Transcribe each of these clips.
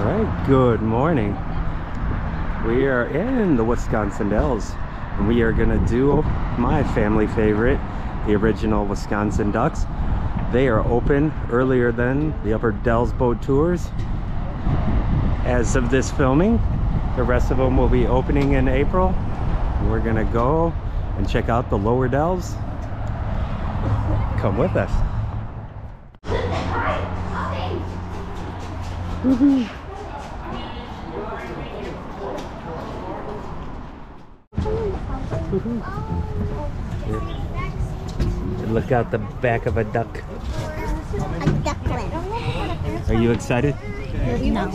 Alright, good morning. We are in the Wisconsin Dells, and we are gonna do my family favorite, the original Wisconsin Ducks. They are open earlier than the Upper Dells boat tours. As of this filming, the rest of them will be opening in April. We're gonna go and check out the Lower Dells. Come with us. Woohoo. And look out the back of a duck. A duckling. Are you excited? No.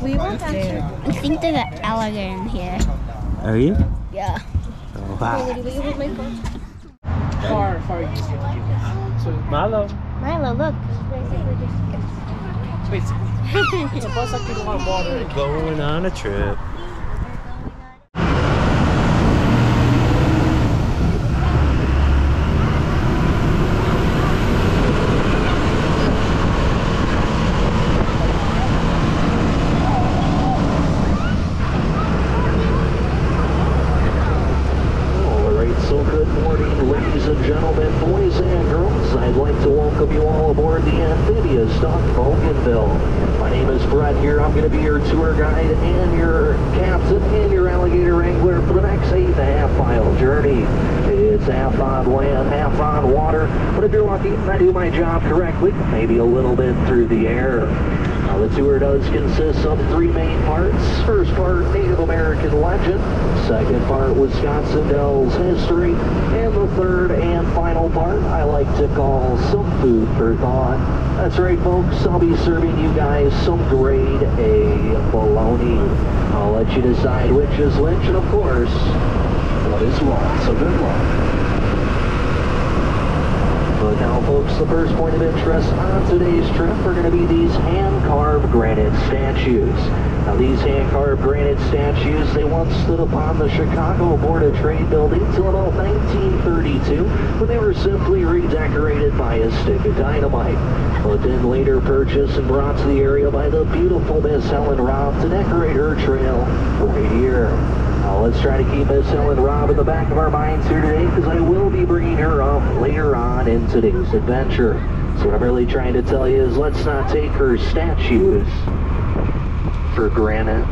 We went there. I think there's an alligator in here. Are you? Yeah. Oh, wow. Far easy to give. So Milo. Milo, look. basically, it's a bus like you want water. Going on a trip. So good morning, ladies and gentlemen, boys and girls. I'd like to welcome you all aboard the amphibious Duck Bougainville. My name is Brett here. I'm going to be your tour guide and your captain and your alligator wrangler for the next 8.5 mile journey. It's half on land, half on water, but if you're lucky and I do my job correctly, maybe a little bit through the air. Now, the tour does consist of 3 main parts. First part, Native American legend. Second part, Wisconsin Dells history. And the third and final part, I like to call some food for thought. That's right, folks. I'll be serving you guys some grade A bologna. I'll let you decide which is which, and of course, what is what. So good luck. But now, folks, the first point of interest on today's trip are going to be these hand-carved granite statues. Now, these hand-carved granite statues, they once stood upon the Chicago Board of Trade building till about 1932, when they were simply redecorated by a stick of dynamite. But then later purchased and brought to the area by the beautiful Miss Helen Robb to decorate her trail right here. Now, let's try to keep Miss Helen Robb in the back of our minds here today, because I will be bringing her up later on in today's adventure. So what I'm really trying to tell you is let's not take her statues for granted.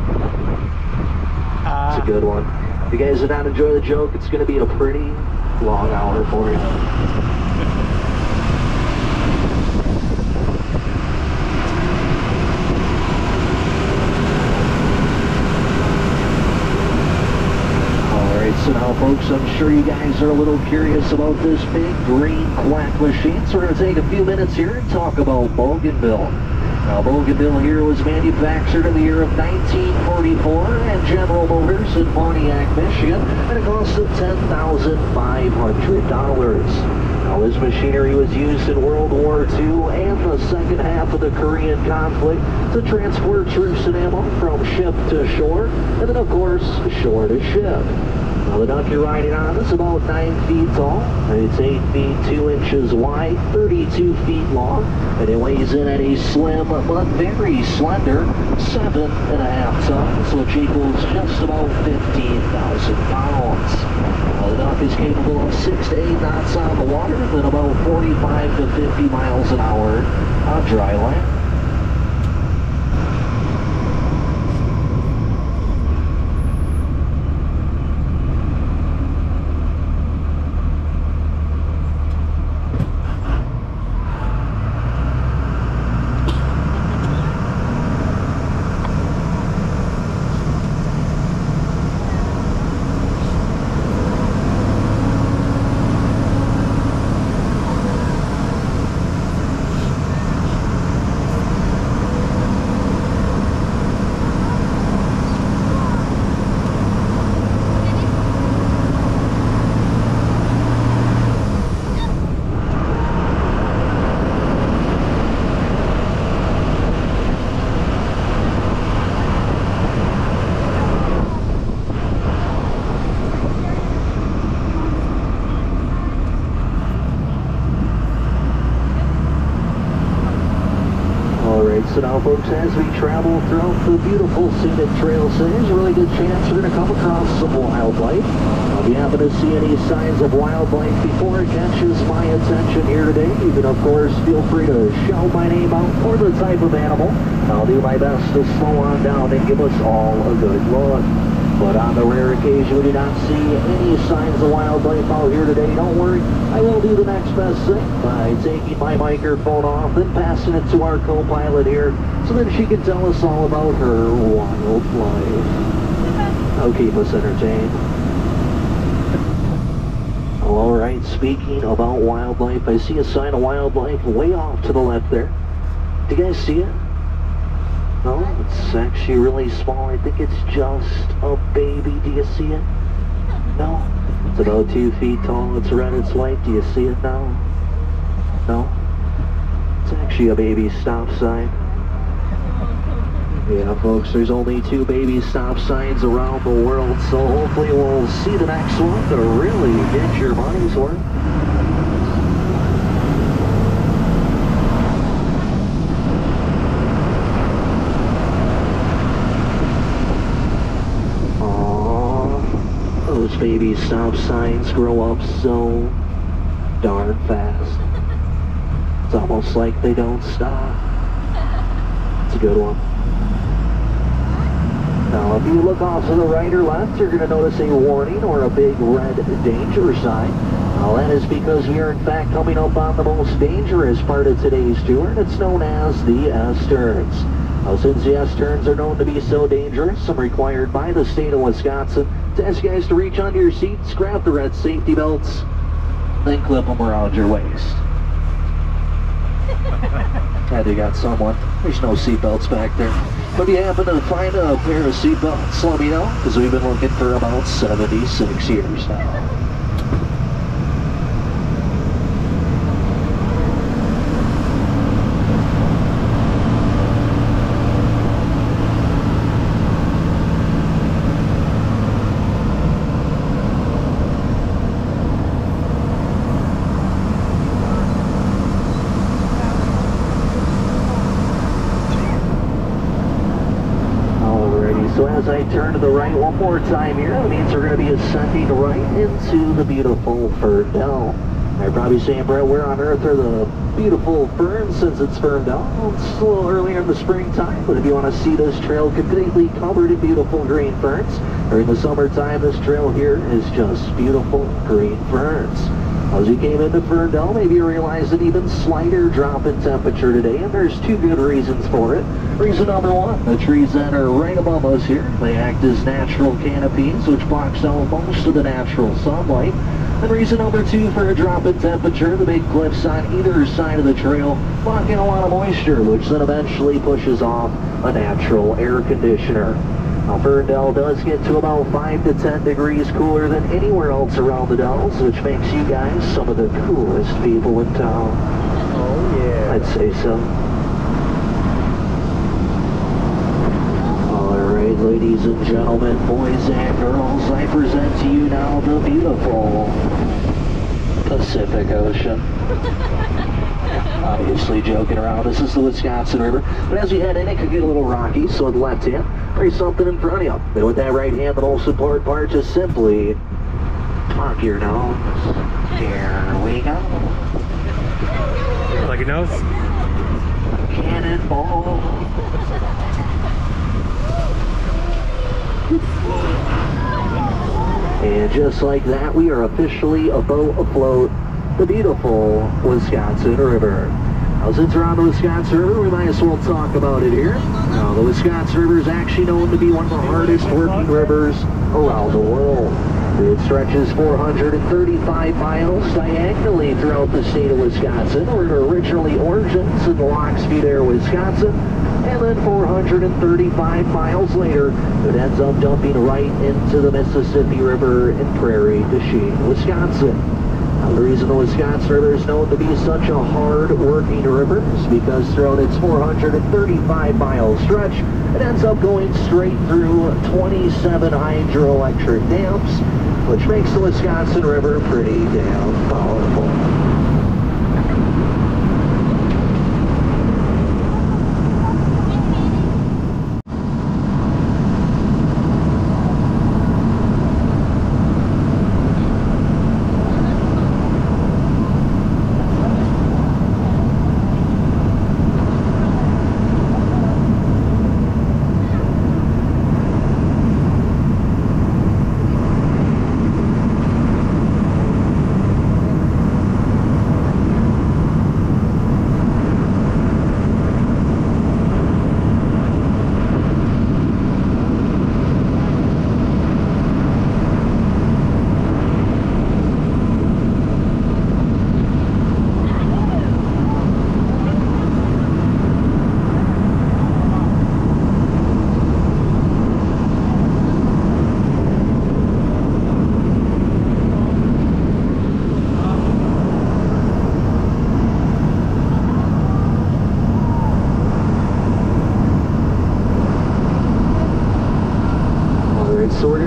It's a good one. If you guys did not enjoy the joke, it's going to be a pretty long hour for you. So now, folks, I'm sure you guys are a little curious about this big green quack machine, so we're going to take a few minutes here and talk about Bougainville. Now, Bougainville here was manufactured in the year of 1944 at General Motors in Pontiac, Michigan, at a cost of $10,500. Now, this machinery was used in World War II and the second half of the Korean conflict to transport troops and ammo from ship to shore, and then, of course, shore to ship. Now, the duck you're riding on is about 9 feet tall. It's 8 feet 2 inches wide, 32 feet long, and it weighs in at a slim but very slender 7.5 tons, which equals just about 15,000 pounds. Now, the duck is capable of 6 to 8 knots on the water, and then about 45 to 50 miles an hour on dry land. So now, folks, as we travel throughout the beautiful scenic trails, there's a really good chance we're going to come across some wildlife. If you happen to see any signs of wildlife before it catches my attention here today, you can, of course, feel free to shout my name out or the type of animal. I'll do my best to slow on down and give us all a good look. But on the rare occasion we do not see any signs of wildlife out here today, don't worry, I will do the next best thing by taking my microphone off and passing it to our co-pilot here so that she can tell us all about her wildlife. That'll keep us entertained. Alright, speaking about wildlife, I see a sign of wildlife way off to the left there. Do you guys see it? No, it's actually really small. I think it's just a baby. Do you see it? No? It's about 2 feet tall. It's red, it's white. Do you see it now? No? It's actually a baby stop sign. Yeah, folks, there's only 2 baby stop signs around the world, so hopefully we'll see the next one to really get your money's worth. Those baby stop signs grow up so darn fast. It's almost like they don't stop. It's a good one. Now, if you look off to the right or left, you're going to notice a warning or a big red danger sign. Now, that is because we are, in fact, coming up on the most dangerous part of today's tour, and it's known as the S-turns. Now, since the S-turns are known to be so dangerous, I'm required by the state of Wisconsin to ask you guys to reach under your seats, grab the red safety belts, then clip them around your waist. Glad you got someone. There's no seat belts back there. But if you happen to find a pair of seat belts, let me know, because we've been looking for about 76 years now. So as I turn to the right one more time here, that means we're going to be ascending right into the beautiful Ferndale. You're probably saying, Brett, where on earth are the beautiful ferns since it's Ferndale? Well, it's a little earlier in the springtime, but if you want to see this trail completely covered in beautiful green ferns, during the summertime, this trail here is just beautiful green ferns. As you came into Ferndale, maybe you realized an even slighter drop in temperature today, and there's 2 good reasons for it. Reason number 1, the trees that are right above us here, they act as natural canopies, which blocks out most of the natural sunlight. And reason number 2 for a drop in temperature, the big cliffs on either side of the trail block in a lot of moisture, which then eventually pushes off a natural air conditioner. Now, Ferndale does get to about 5 to 10 degrees cooler than anywhere else around the Dells, which makes you guys some of the coolest people in town. Oh, yeah. I'd say so. Alright, ladies and gentlemen, boys and girls, I present to you now the beautiful Pacific Ocean. Obviously joking around, this is the Wisconsin River, but as we head in, it could get a little rocky, so with the left hand, there's something in front of you. Then with that right hand, the most important part, just simply block your nose. Here we go. Like your nose? Cannonball. And just like that, we are officially a boat afloat the beautiful Wisconsin River. Now, since we're on the Wisconsin River, we might as well talk about it here. Now, the Wisconsin River is actually known to be one of the hardest working rivers around the world. It stretches 435 miles diagonally throughout the state of Wisconsin, where it originally origins in Locksville, Wisconsin, and then 435 miles later, it ends up dumping right into the Mississippi River in Prairie du Chien, Wisconsin. Now, the reason the Wisconsin River is known to be such a hard-working river is because throughout its 435-mile stretch, it ends up going straight through 27 hydroelectric dams, which makes the Wisconsin River pretty damn powerful.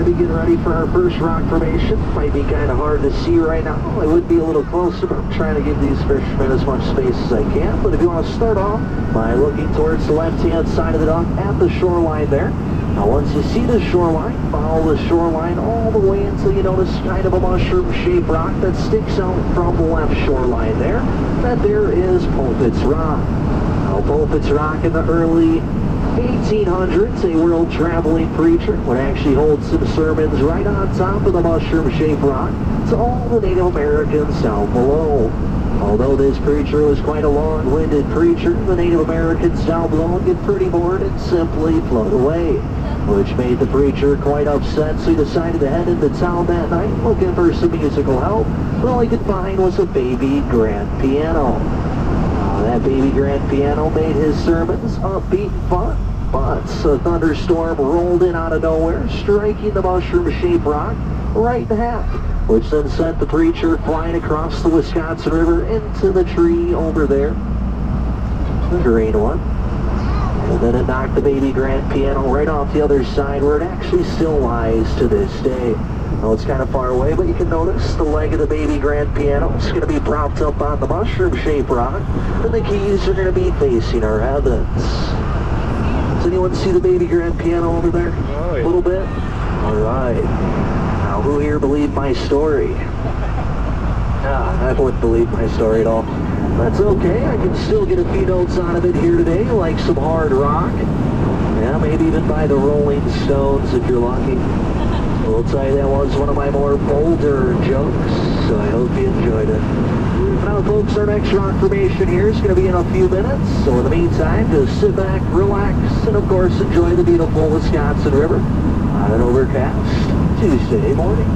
going to be getting ready for our first rock formation. Might be kind of hard to see right now. I would be a little closer, but I'm trying to give these fishermen as much space as I can. But if you want to start off by looking towards the left-hand side of the dock at the shoreline there. Now once you see the shoreline, follow the shoreline all the way until you notice kind of a mushroom-shaped rock that sticks out from the left shoreline there. That there is Pulpit's Rock. Now Pulpit's Rock in the early 1800s, a world traveling preacher would actually hold some sermons right on top of the mushroom-shaped rock to all the Native Americans down below. Although this preacher was quite a long-winded preacher, the Native Americans down below get pretty bored and simply float away, which made the preacher quite upset, so he decided to head into town that night looking for some musical help. But all he could find was a baby grand piano. That baby grand piano made his sermons upbeat and fun, but a thunderstorm rolled in out of nowhere, striking the mushroom-shaped rock right in half, which then sent the preacher flying across the Wisconsin River into the tree over there, the green one. And then it knocked the baby grand piano right off the other side, where it actually still lies to this day. Well, it's kind of far away, but you can notice the leg of the baby grand piano is going to be propped up on the mushroom-shaped rock, and the keys are going to be facing our heavens. Does anyone see the baby grand piano over there? Oh, yeah. A little bit? All right. Now, who here believed my story? I wouldn't believe my story at all. That's okay. I can still get a few notes out of it here today, like some hard rock. Yeah, maybe even by the Rolling Stones if you're lucky. I'll tell you, that was one of my more bolder jokes, so I hope you enjoyed it. Now, folks, our next rock formation here is going to be in a few minutes, so in the meantime, just sit back, relax, and of course, enjoy the beautiful Wisconsin River on an overcast Tuesday morning.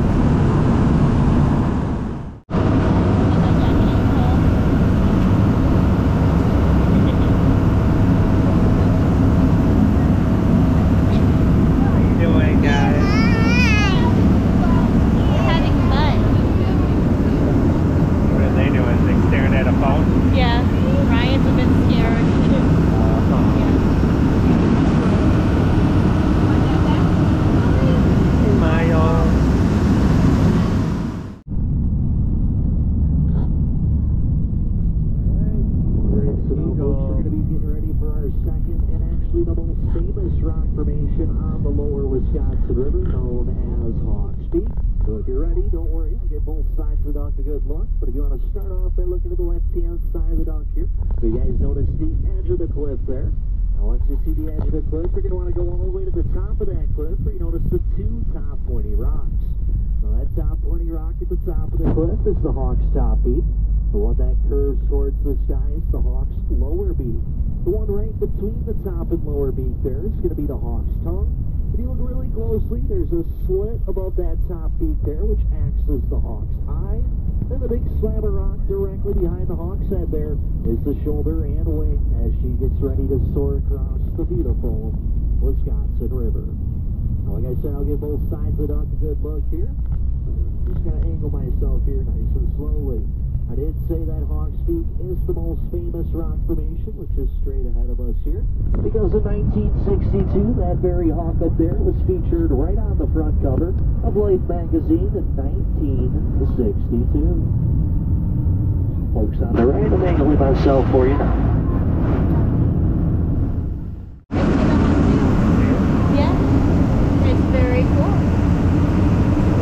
Magazine in 1962. Folks on the right, I'm angling myself for you now. Yeah, it's very cool.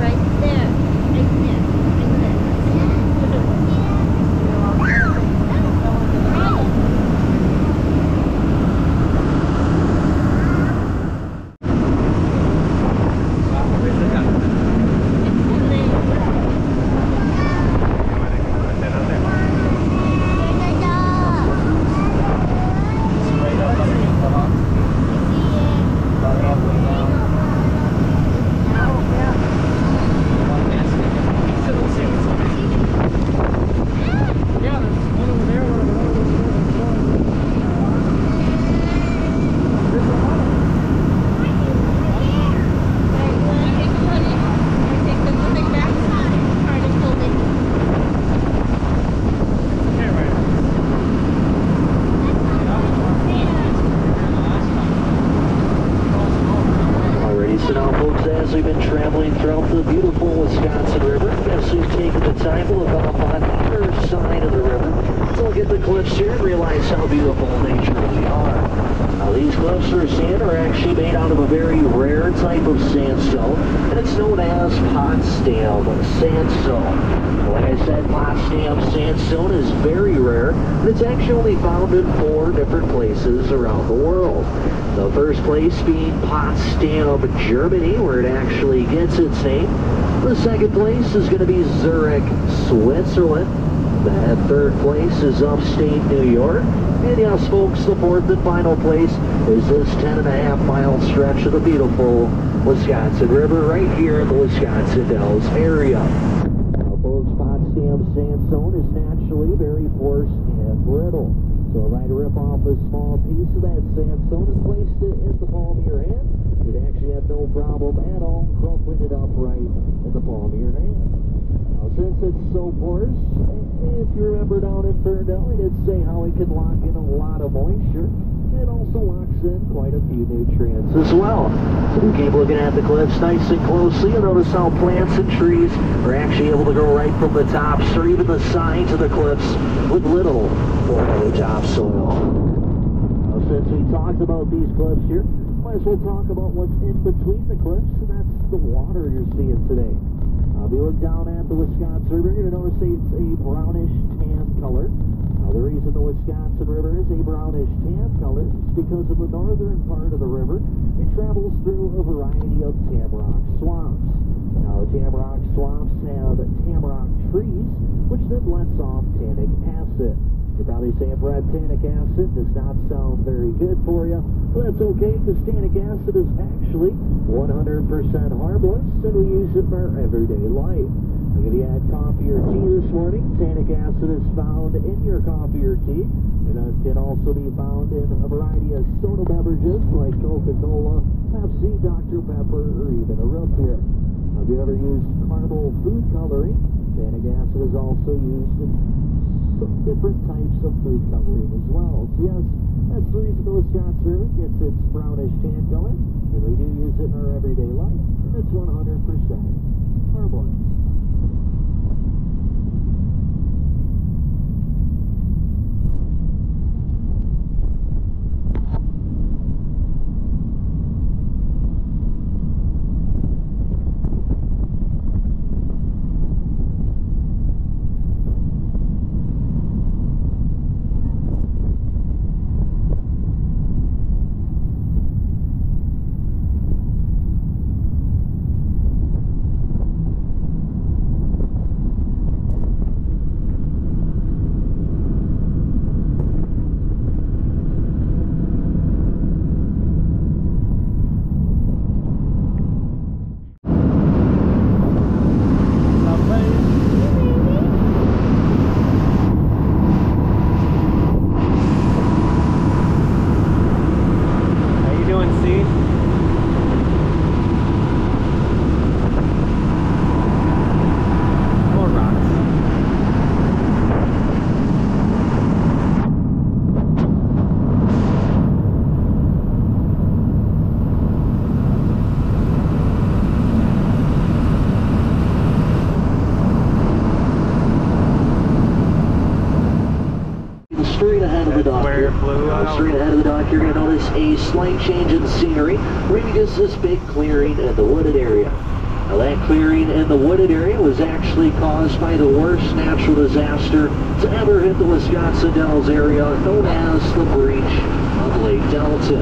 Right there, right there, right there. well, they truly are. Now, these cliffs for sand are actually made out of a very rare type of sandstone, and it's known as Potsdam sandstone. Like I said, Potsdam sandstone is very rare, and it's actually only found in 4 different places around the world. The first place being Potsdam, Germany, where it actually gets its name. The second place is going to be Zurich, Switzerland. The third place is upstate New York. And yes, folks, the fourth and final place is this 10.5-mile stretch of the beautiful Wisconsin River right here in the Wisconsin Dells area. Now, folks, Potsdam sandstone is naturally very porous and brittle. So if I rip off a small piece of that sandstone and placed it in the palm of your hand, you'd actually have no problem at all crumpling it up right in the palm of your hand. Now, since it's so porous, if you remember down in Ferndale, I did say how it can lock in a lot of moisture. It also locks in quite a few nutrients as well. So you keep looking at the cliffs nice and closely, you'll notice how plants and trees are actually able to grow right from the tops or even the sides of the cliffs with little or no topsoil. Now, since we talked about these cliffs here, might as well talk about what's in between the cliffs, and that's the water you're seeing today. If you look down at the Wisconsin River, you're going to notice it's a brownish tan color. Now, the reason the Wisconsin River is a brownish tan color is because in the northern part of the river, it travels through a variety of tamarack swamps. Now, tamarack swamps have tamarack trees, which then lets off tannic acid. You're probably saying, Brad, tannic acid does not sound very good for you. Well, that's okay, because tannic acid is actually 100% harmless, and we use it in our everyday life. Like if you had coffee or tea this morning, tannic acid is found in your coffee or tea, and it can also be found in a variety of soda beverages like Coca-Cola, Pepsi, Dr. Pepper, or even a root beer. Have you ever used caramel food coloring? Tannic acid is also used in some different types of food coloring as well. So yes, that's the reason the Wisconsin River gets its brownish tan color, and we do use it in our everyday life, and it's 100% harmless. Straight ahead of the dock here. Straight ahead of the dock, you're going to notice a slight change in scenery. We're going to just this big clearing in the wooded area. Now, that clearing in the wooded area was actually caused by the worst natural disaster to ever hit the Wisconsin Dells area, known as the breach of Lake Delton.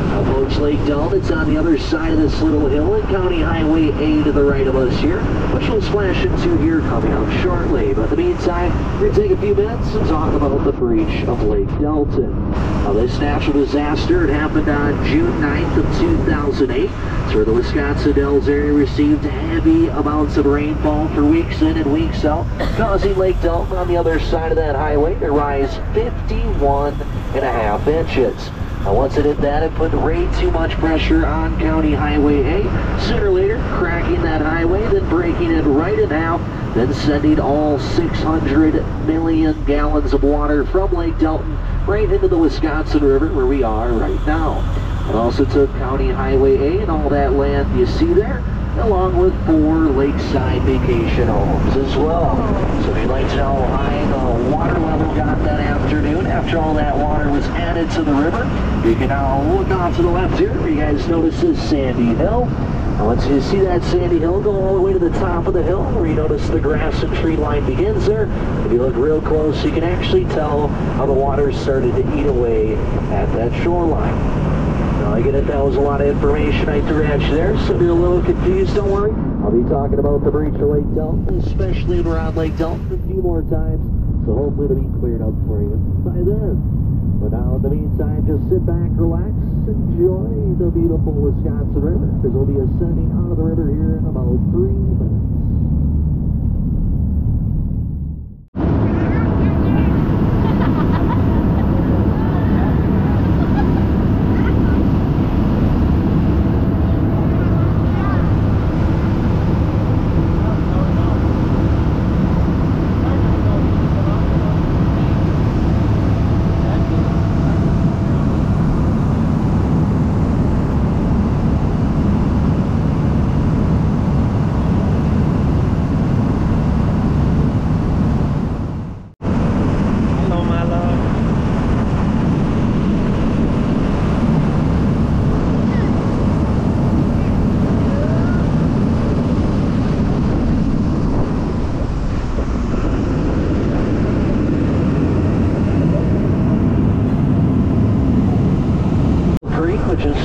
Now, folks, Lake Delton, it's on the other side of this little hill in County Highway A to the right of us here, which we'll splash into here coming up shortly. But in the meantime, we're going to take a few minutes and talk about the breach of Lake Delton. Now, this natural disaster, it happened on June 9th of 2008. It's where the Wisconsin Dells area received heavy amounts of rainfall for weeks in and weeks out, causing Lake Delton on the other side of that highway to rise 51.5 inches. Now, once it hit that, it put way too much pressure on County Highway A. Sooner or later, cracking that highway, then breaking it right in half, then sending all 600 million gallons of water from Lake Delton right into the Wisconsin River, where we are right now. It also took County Highway A and all that land you see there, along with 4 lakeside vacation homes as well. So if you'd like to know how high the water level got that afternoon after all that water was added to the river, you can now look off to the left here where you guys notice this sandy hill. Now once you see that sandy hill, go all the way to the top of the hill where you notice the grass and tree line begins there. If you look real close, you can actually tell how the water started to eat away at that shoreline. Now I get it, that was a lot of information I threw at you there, so if you're a little confused, don't worry. I'll be talking about the breach of Lake Delta, especially around Lake Delta a few more times, so hopefully it'll be cleared up for you by then. But now in the meantime, just sit back, relax, enjoy the beautiful Wisconsin River, because we'll be ascending out of the river here in about 3 minutes.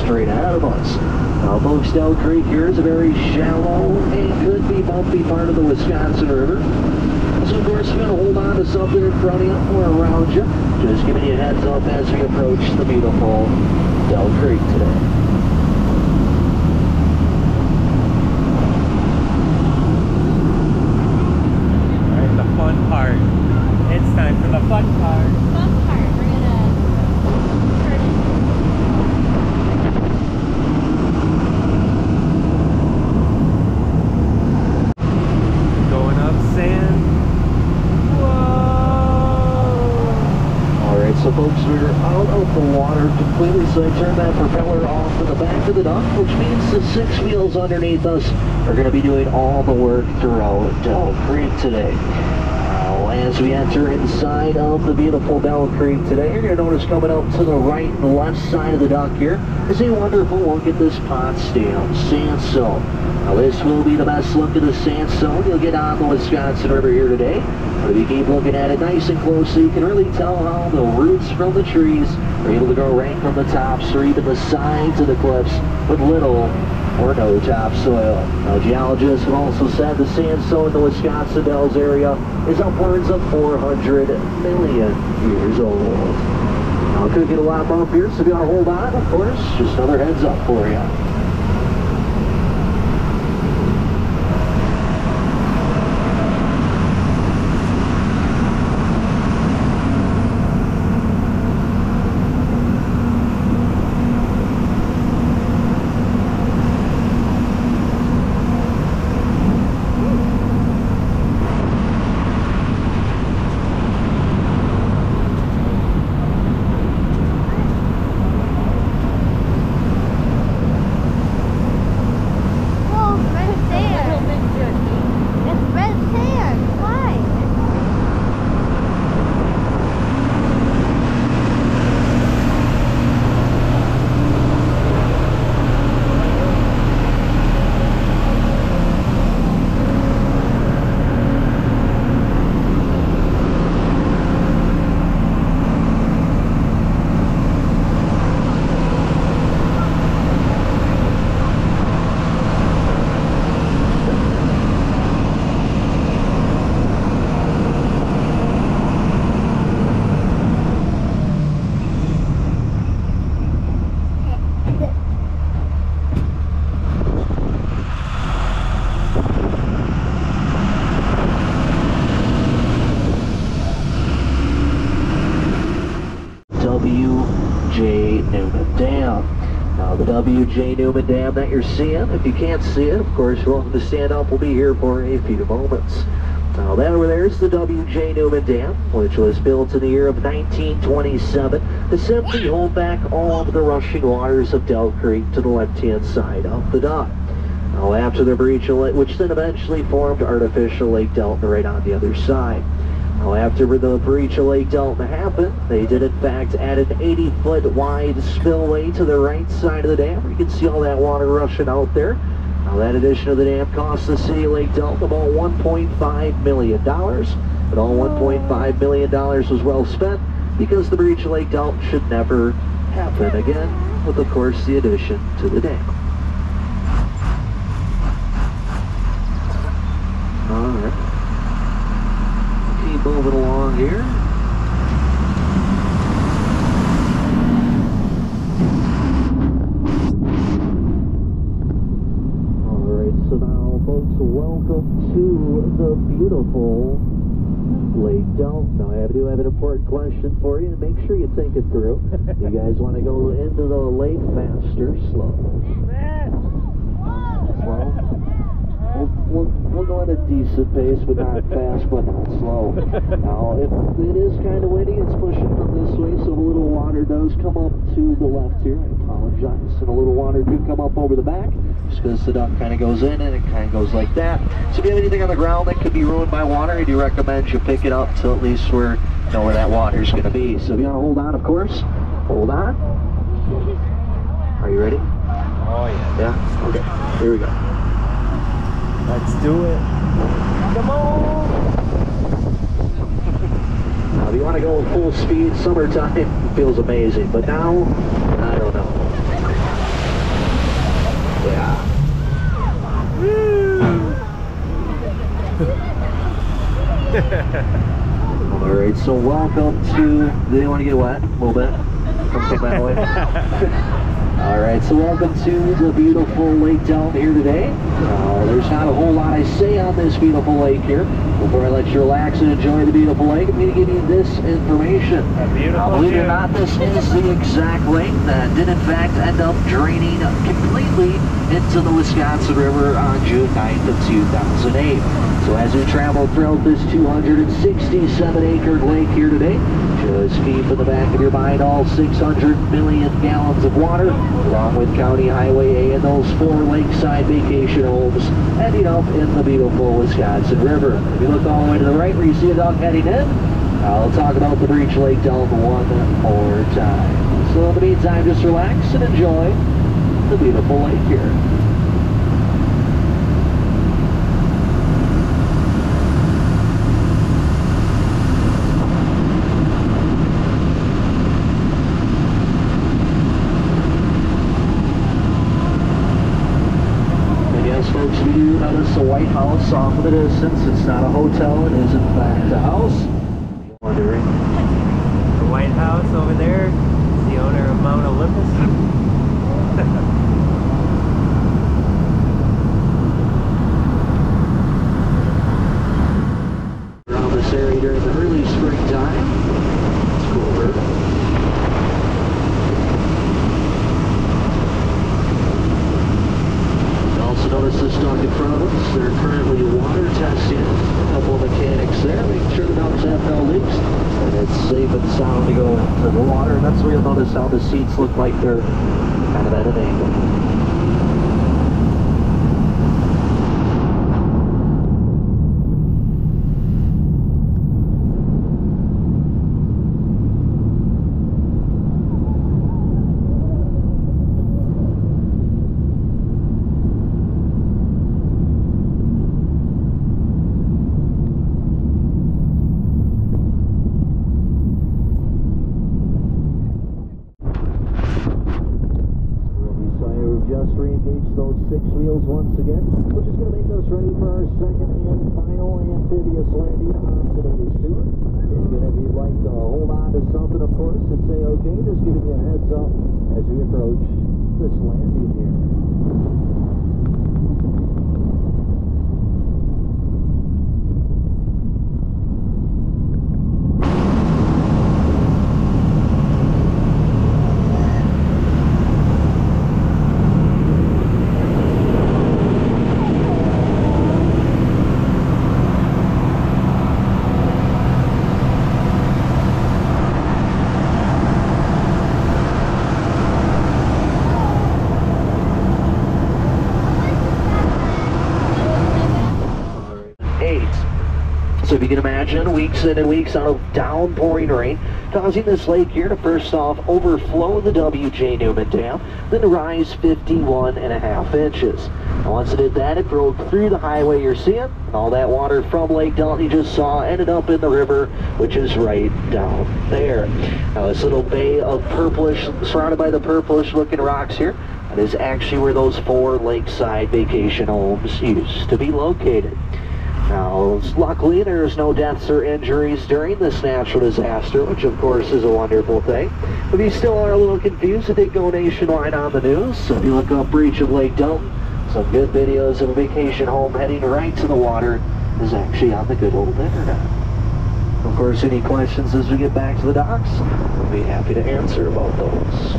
Straight out of us. Now, Boxdale Creek here is a very shallow and could be bumpy part of the Wisconsin River. So, of course, you're going to hold on to something in front of you or around you. Just giving you a heads up as we approach the beautiful Dell Creek today. Alright, the fun part. It's time for the fun part. Fun part. We're gonna turn it. Going up sand. Whoa! Alright, so folks, we're out of the water completely, so I turned that propeller off in the back of the dock, which means the 6 wheels underneath us are going to be doing all the work throughout Dell Creek today. Now, as we enter inside of the beautiful Dell Creek today, you're going to notice coming up to the right and left side of the dock here is a wonderful look at this Potsdam sandstone. Now this will be the best look at the sandstone you'll get on the Wisconsin River here today. But if you keep looking at it nice and close, so you can really tell how the roots from the trees are able to grow right from the tops or even the sides of the cliffs with little or no topsoil. Now geologists have also said the sandstone in the Wisconsin Dells area is upwards of 400 million years old. Now it could get a lot bumpier, so if you want to hold on, of course, just another heads up for you. W.J. Newman Dam that you're seeing. If you can't see it, of course, you're welcome to stand up. We'll be here for a few moments. Now that over there is the W.J. Newman Dam, which was built in the year of 1927 to simply hold back all of the rushing waters of Dell Creek to the left-hand side of the dock. Now after the breach of lake, which then eventually formed artificial Lake Delta right on the other side. Now after the breach of Lake Delta happened, they did in fact add an 80-foot wide spillway to the right side of the dam. You can see all that water rushing out there. Now that addition of the dam cost the city of Lake Delta about $1.5 million. But all $1.5 million was well spent because the breach of Lake Delta should never happen again, with of course the addition to the dam. Alright. Keep moving along here. Alright, so now folks, welcome to the beautiful Lake Delta. Now I do have an important question for you, and make sure you think it through. You guys want to go into the lake faster, slow? Slow? We'll go at a decent pace, but not fast, but not slow. Now, if it is kind of windy, it's pushing from this way, so a little water does come up to the left here. I apologize. And a little water could come up over the back, just because the duck kind of goes in and it kind of goes like that. So if you have anything on the ground that could be ruined by water, I do recommend you pick it up till at least we know where that water is going to be. So if you want to hold on, of course, hold on. Are you ready? Oh yeah. Yeah? Okay. Here we go. Let's do it. Come on! Now, if you want to go full speed, summertime feels amazing, but now, I don't know. Yeah. Alright, so welcome to, do you want to get wet a little bit? Come that way. Alright, so welcome to the beautiful Lake Delta here today. There's not a whole lot I say on this beautiful lake here. Before I let you relax and enjoy the beautiful lake, I'm going to give you this information. Now, believe it or not, this is the exact lake that did in fact end up draining completely into the Wisconsin River on June 9th of 2008. So as we travel throughout this 267-acre lake here today, just keep in the back of your mind all 600 million gallons of water, along with County Highway A and those 4 lakeside vacation homes ending up in the beautiful Wisconsin River. If you look all the way to the right where you see a duck heading in, I'll talk about the breach Lake Delta one more time. So in the meantime, just relax and enjoy the beautiful lake here. Folks, we do notice a White House off in the distance. It's not a hotel, it is in fact a house. Wondering. The White House over there is the owner of Mount Olympus. Around this area during the early springtime. It's cool, bird. Notice this dock in front of us. They're currently water testing a couple of mechanics there, making sure the ducks have no leaks and it's safe and sound to go into the water. And that's where you'll notice how the seats look like they're kind of at an angle. Just re-engage those 6 wheels once again, which is going to make us ready for our second and final amphibious landing on today's tour. So again, if you'd like to hold on to something, of course, and say okay, just giving you a heads up as we approach this landing here. you can imagine, weeks in and weeks out of downpouring rain, causing this lake here to first off overflow the W.J. Newman Dam, then to rise 51.5 inches. And once it did that, it broke through the highway you're seeing, and all that water from Lake Delton you just saw ended up in the river, which is right down there. Now this little bay of purplish, surrounded by the purplish looking rocks here, that is actually where those 4 lakeside vacation homes used to be located. Now, luckily, there's no deaths or injuries during this natural disaster, which of course is a wonderful thing. If you still are a little confused, it did go nationwide on the news, so if you look up breach of Lake Delton, some good videos of a vacation home heading right to the water is actually on the good old internet. Of course, any questions as we get back to the docks, we'll be happy to answer about those.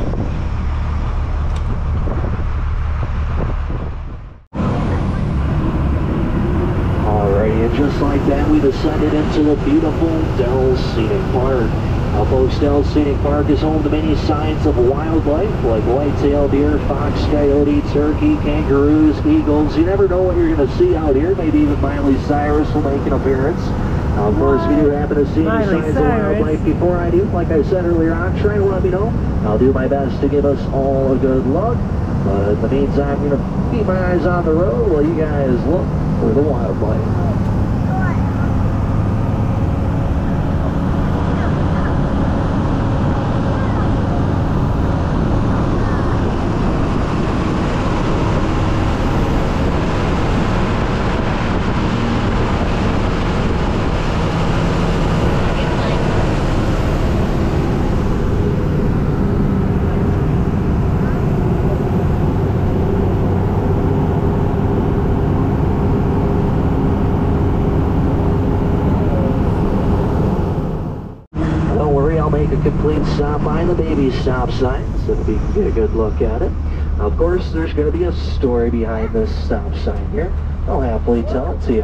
And just like that, we descended into the beautiful Dells Scenic Park. Now, folks, Dells Scenic Park is home to many signs of wildlife, like white-tailed deer, fox, coyote, turkey, kangaroos, eagles. You never know what you're going to see out here. Maybe even Miley Cyrus will make an appearance. Now, of course, if you do happen to see any signs of wildlife before I do, like I said earlier on, try to let me know. I'll do my best to give us all a good look. But in the meantime, I'm going to keep my eyes on the road while you guys look for the wildlife. Complete stop by the baby stop sign so that we can get a good look at it. Now, of course, there's going to be a story behind this stop sign here. I'll happily tell it to you.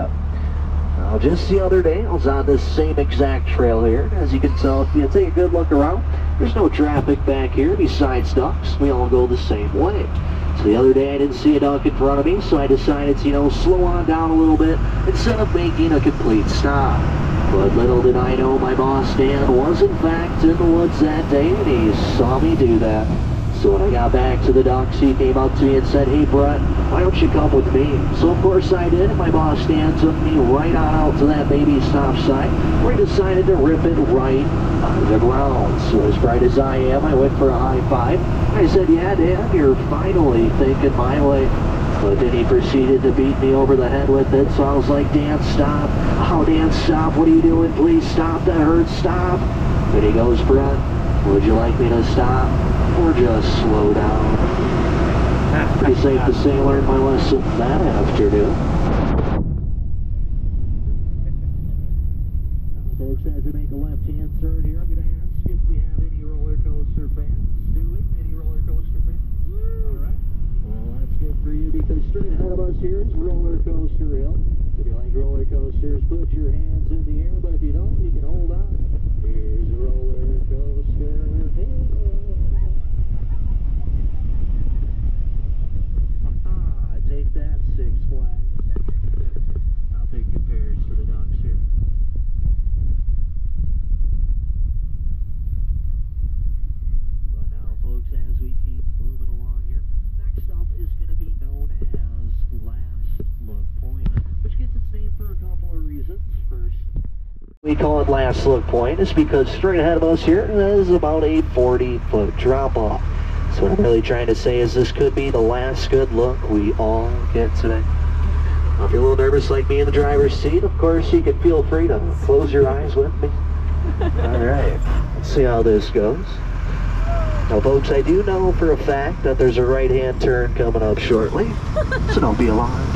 Now, just the other day, I was on this same exact trail here. As you can tell, if you take a good look around, there's no traffic back here besides ducks. We all go the same way. So the other day, I didn't see a duck in front of me, so I decided to, slow on down a little bit instead of making a complete stop. But little did I know my boss Dan was in fact in the woods that day, and he saw me do that. So when I got back to the ducks, he came up to me and said, "Hey Brett, why don't you come with me?" So of course I did, and my boss Dan took me right on out to that baby stop sign, where he decided to rip it right out of the ground. So as bright as I am, I went for a high five. I said, "Yeah Dan, you're finally thinking my way." But then he proceeded to beat me over the head with it, so I was like, "Dan, stop. Oh, Dan, stop. What are you doing? Please stop. That hurts. Stop." And he goes, "Brett, would you like me to stop or just slow down?" Pretty safe to say I learned my lesson that afternoon. Now, folks, as I make a left-hand turn here, I'm going to ask if we have any roller coaster fans. Do we? Any roller coaster fans? All right. Well, that's good for you, because straight ahead of us here is Roller Coaster Hill. If you like roller coasters, put your hands in the air, but if you don't, you can hold on. Here's Roller Coaster Hill. Take that, Six Flags. I'll take your pairs for the ducks here. But now, folks, as we keep moving along here, next up is going to be known as Last Look Point, which gets its name for a couple of reasons. First, we call it Last Look Point is because straight ahead of us here is about a 40-foot drop-off. So what I'm really trying to say is this could be the last good look we all get today. Now, if you're a little nervous like me in the driver's seat, of course you can feel free to close your eyes with me. All right, let's see how this goes. Now, folks, I do know for a fact that there's a right-hand turn coming up shortly, so don't be alarmed.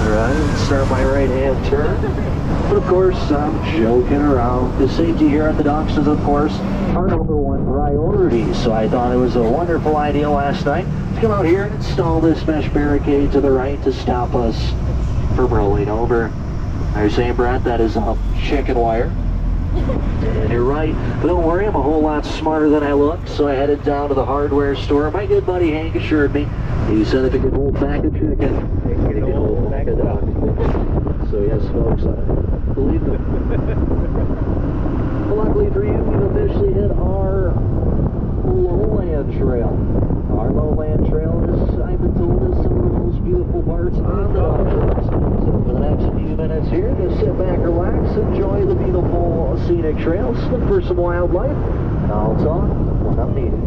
All right, let's start my right-hand turn. But of course, I'm joking around. The safety here at the docks is, of course, our #1 priority. So I thought it was a wonderful idea last night to come out here and install this mesh barricade to the right to stop us from rolling over. Are you saying, Brett, that is chicken wire? And you're right, but don't worry, I'm a whole lot smarter than I look, so I headed down to the hardware store. My good buddy Hank assured me He said if it could hold back a chicken, it could hold back a duck. So yes, folks, I believe them. Well, luckily for you, we've officially hit our lowland trail. Our lowland trail is, I've been told, is some of the most beautiful parts on the duck course. So for the next few minutes here, just sit back, relax, enjoy the beautiful scenic trails, look for some wildlife, and I'll talk when I'm needed.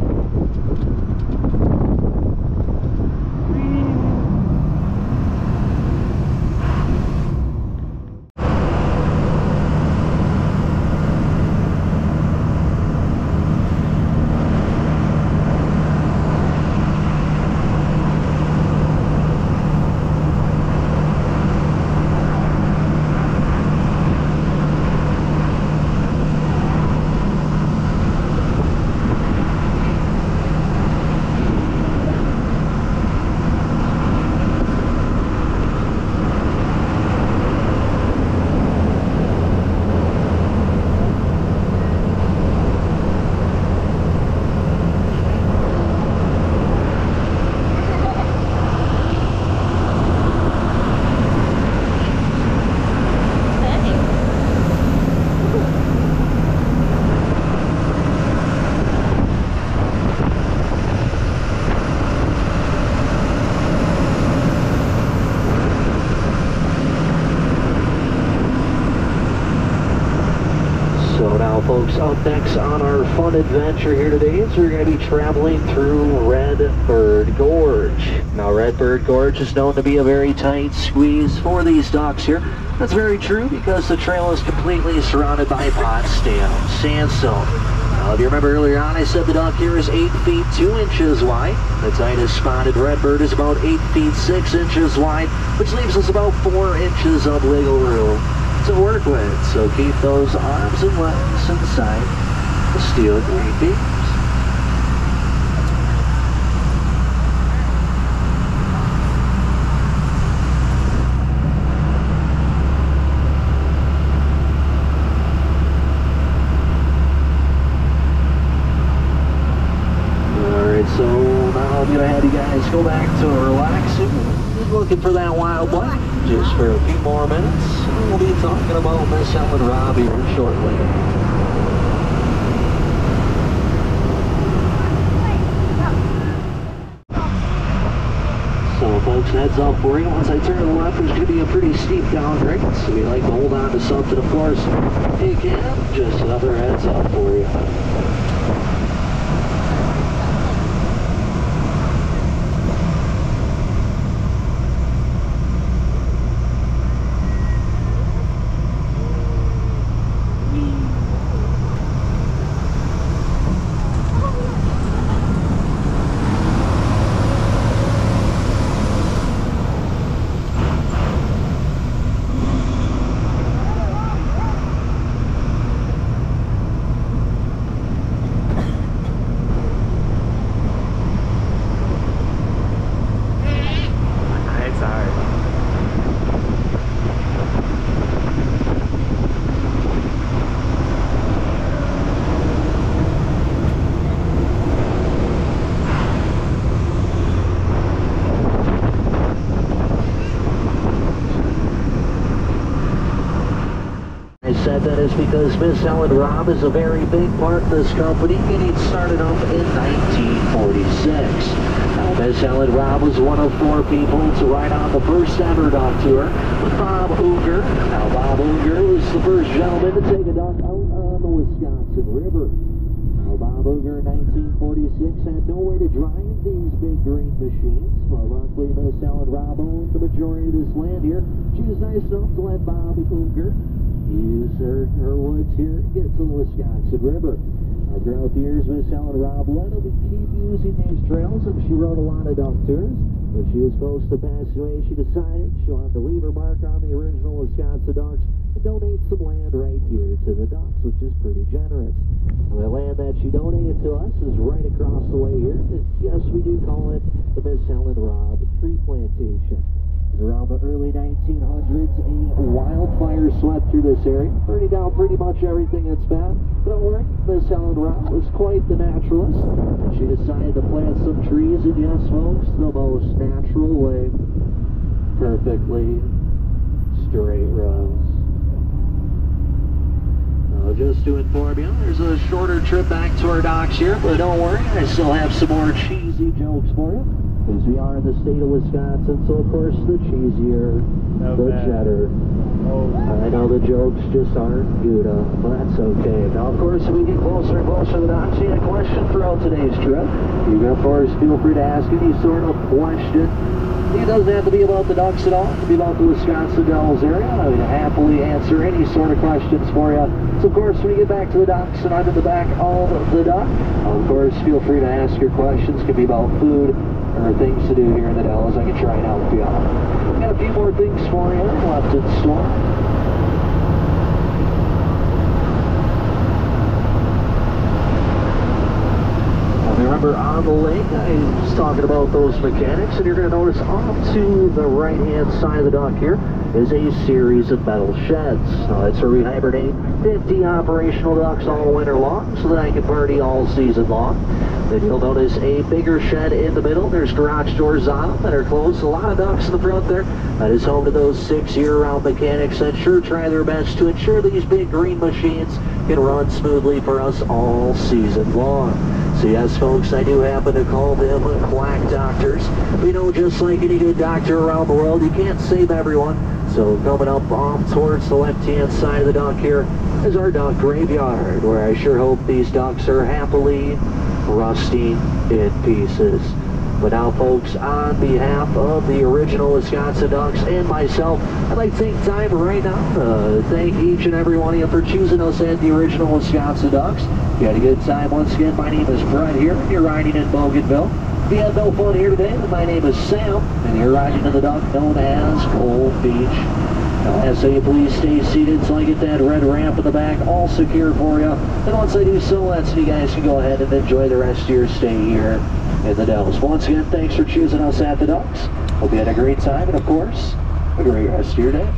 Folks, up next on our fun adventure here today is we're going to be traveling through Redbird Gorge. Now, Redbird Gorge is known to be a very tight squeeze for these ducks here. That's very true because the trail is completely surrounded by Potsdam sandstone. Now, if you remember earlier on, I said the duck here is 8 feet 2 inches wide. The tightest spotted redbird is about 8 feet 6 inches wide, which leaves us about 4 inches of wiggle room to work with. So keep those arms and legs inside the steel green beams. Alright, so now I'm gonna have you guys go back to relaxing, looking for that wildlife just for a few more minutes. We'll be talking about Miss Ellen Robb here shortly. So folks, heads up for you. Once I turn to the left, there's going to be a pretty steep downgrade. So we like to hold on to something, of course. You can. Just another heads up for you. That is because Miss Ellen Robb is a very big part of this company, getting started up in 1946. Now, Miss Ellen Robb was one of 4 people to ride on the first ever duck tour with Bob Unger. Now, Bob Unger was the first gentleman to take a duck out on the Wisconsin River. Now, Bob Unger in 1946 had nowhere to drive these big green machines. Well, luckily, Miss Ellen Robb owned the majority of this land here. She was nice enough to let Bob Unger use her woods here to get to the Wisconsin River. Throughout the years, Miss Ellen Robb let him keep using these trails, and she rode a lot of duck tours. When she was close to passing away, she decided she wanted to leave her mark on the original Wisconsin ducks and donate some land right here to the ducks, which is pretty generous. And the land that she donated to us is right across the way here. It's just we do call it the Miss Helen Robb Tree Plantation. Around the early 1900s, a wildfire swept through this area, burning down pretty much everything that's bad. But don't worry, Miss Helen Robb was quite the naturalist, and she decided to plant some trees, and yes, folks, the most natural way. Perfectly straight rows. Just to inform you, there's a shorter trip back to our docks here, but don't worry, I still have some more cheesy jokes for you. Because we are in the state of Wisconsin, so of course the cheesier, the cheddar. I know the jokes just aren't Gouda, but that's okay. Now, of course, as we get closer and closer to the docks, you had a question throughout today's trip. You can, of course, feel free to ask any sort of question. It doesn't have to be about the ducks at all. It can be about the Wisconsin Dells area. I would happily answer any sort of questions for you. So, of course, when you get back to the docks and I'm in the back of the dock, of course, feel free to ask your questions. It could be about food or things to do here in the Dells. I can try and help you out. We've got a few more things for you left in store. Remember, on the lake, I was talking about those mechanics, and you're going to notice off to the right-hand side of the dock here is a series of metal sheds. That's where we hibernate 50 operational ducks all winter long, so that I can party all season long. Then you'll notice a bigger shed in the middle. There's garage doors on them that are closed. A lot of ducks in the front there. That is home to those 6 year-round mechanics that sure try their best to ensure these big green machines can run smoothly for us all season long. So yes, folks, I do happen to call them quack doctors. We know, just like any good doctor around the world, you can't save everyone. So coming up off towards the left-hand side of the dock here is our duck graveyard, where I sure hope these ducks are happily rusting in pieces. But now, folks, on behalf of the original Wisconsin Ducks and myself, I'd like to take time right now to thank each and every one of you for choosing us at the original Wisconsin Ducks. If you had a good time, once again, my name is Brett here, and you're riding in Bougainville. If you had no fun here today, then my name is Sam, and you're riding in the duck known as Cold Beach. Now, I say please stay seated until I get that red ramp in the back all secure for you. And once I do so, that's when you guys can go ahead and enjoy the rest of your stay here in the Dells. Once again, thanks for choosing us at the Ducks. Hope you had a great time, and of course, a great rest of your day.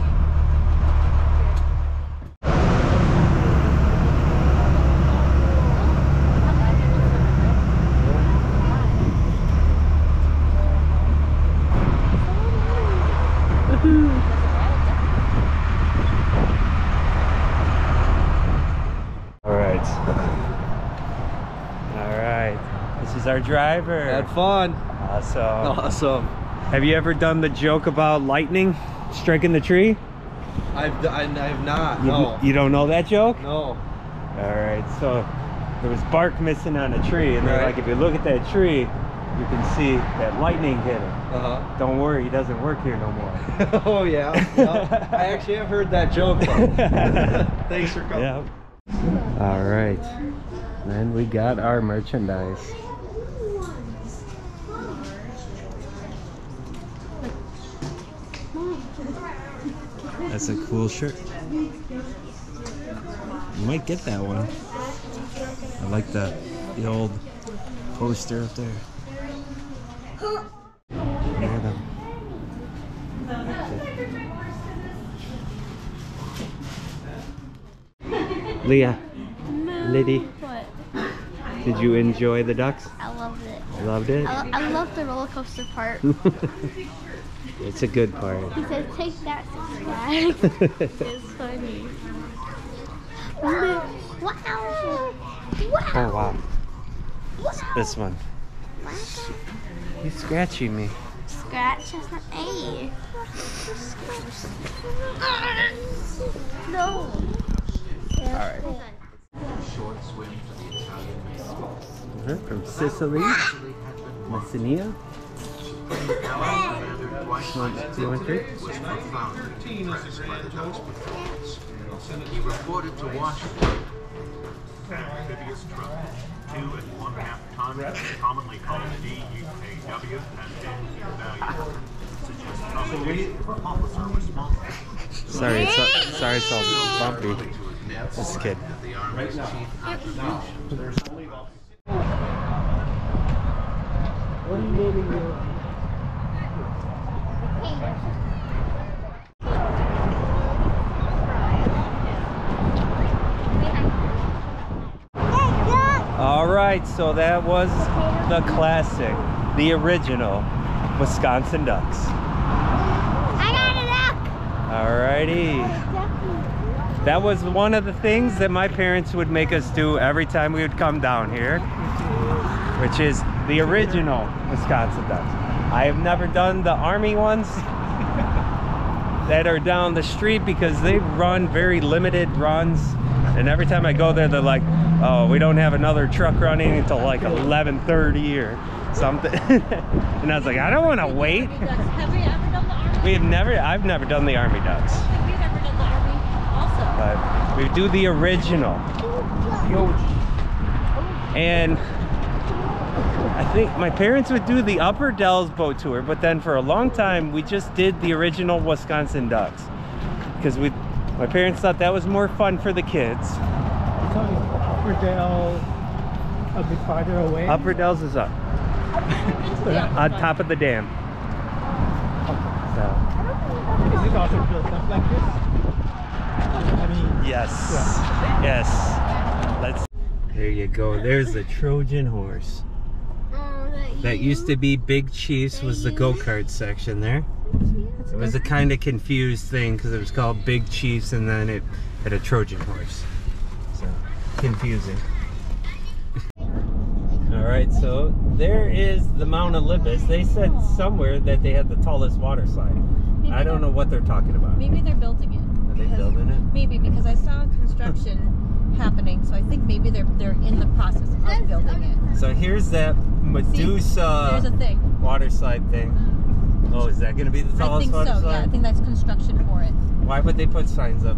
Our driver. Had fun. Awesome. Awesome. Have you ever done the joke about lightning striking the tree? I have not. No. You don't know that joke? No. All right. So there was bark missing on a tree, and they're like, if you look at that tree, you can see that lightning hit it. Don't worry, he doesn't work here no more. Oh yeah. Yep. I actually have heard that joke. Thanks for coming. Yep. All right. Then we got our merchandise. That's a cool shirt. You might get that one. I like the old poster up there. Near them. Leah, Liddy, What? did you enjoy the ducks? I loved it. Loved it? I loved the roller coaster part. It's a good part. He said, take that, Six Flags. It's funny. Wow! Wow! Oh wow. Wow. This one. Wow. He's scratching me. Scratch, that's not A. No. Alright. From Sicily, Messina. He reported to Washington. An amphibious truck, 2.5 tons, commonly called DUKW, has been evaluated. Suggests combination for officer responsible. Sorry, it's so bumpy. This kid. The Army's chief attribution. filming you. All right, so that was the classic, the original Wisconsin Ducks. I got a duck. Alrighty. That was one of the things that my parents would make us do every time we would come down here, which is the original Wisconsin Ducks. I have never done the Army ones that are down the street because they run very limited runs. And every time I go there, they're like, oh, we don't have another truck running until like 11:30 or something. And I was like, I don't want to wait. Have we ever done the Army? I've never done the Army Ducks. I don't think we've ever done the Army also. But we do the original. And I think my parents would do the Upper Dells boat tour, but then for a long time, we just did the original Wisconsin Ducks. Because my parents thought that was more fun for the kids. It's only Upper Dell a bit farther away. Upper Dells is up. On top of the dam. So. Is it also built up like this? I mean, Yes. Yeah. Yes. There you go. There's the Trojan horse. That used to be Big Chiefs, was the go-kart section there. It was a kind of confused thing because it was called Big Chiefs and then it had a Trojan horse. So, confusing. Alright, so there is the Mount Olympus. They said somewhere that they had the tallest water slide. I don't know what they're talking about. Maybe they're building it. Are they building it? Maybe, because I saw construction happening, so I think maybe they're in the process of building it. So here's that Medusa There's a thing. water slide thing. Oh, is that going to be the I tallest think water so. slide? Yeah, I think that's construction for it. Why would they put signs up?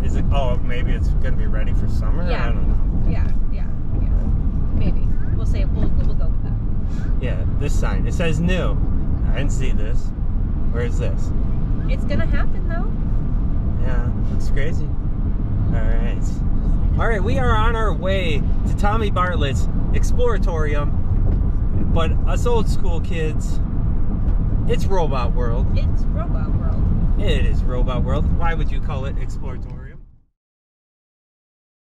Is it? Oh, maybe it's going to be ready for summer. Yeah. I don't know. Yeah. Maybe we'll say we'll go with that. Yeah, this sign. It says new. I didn't see this. Where is this? It's gonna happen though. Yeah, looks crazy. All right, we are on our way to Tommy Bartlett's Exploratorium, but us old school kids, it's Robot World. It's Robot World. It is Robot World. Why would you call it Exploratorium?